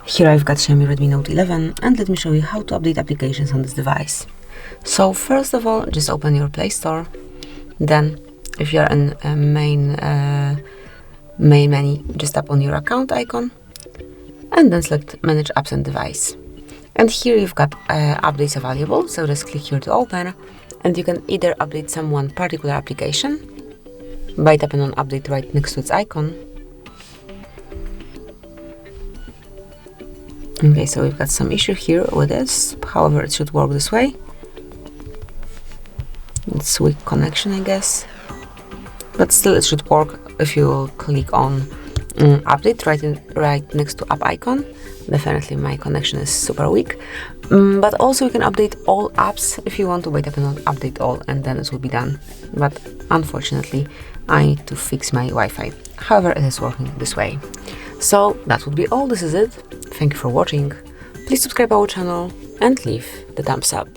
Here I've got Xiaomi Redmi Note 11, and let me show you how to update applications on this device. So first of all, just open your Play Store. Then, if you're in main menu, just tap on your account icon, and then select Manage Apps and Device. And here you've got updates available, so just click here to open, and you can either update some one particular application by tapping on Update right next to its icon. Okay, so we've got some issue here with this, however it should work this way. It's weak connection, I guess, but still it should work if you click on Update right next to App icon. Definitely my connection is super weak, but also you can update all apps if you want to by tapping on Update All, and then it will be done. But unfortunately I need to fix my Wi-Fi, however it is working this way. So that would be all. This is it. Thank you for watching. Please subscribe our channel and leave the thumbs up.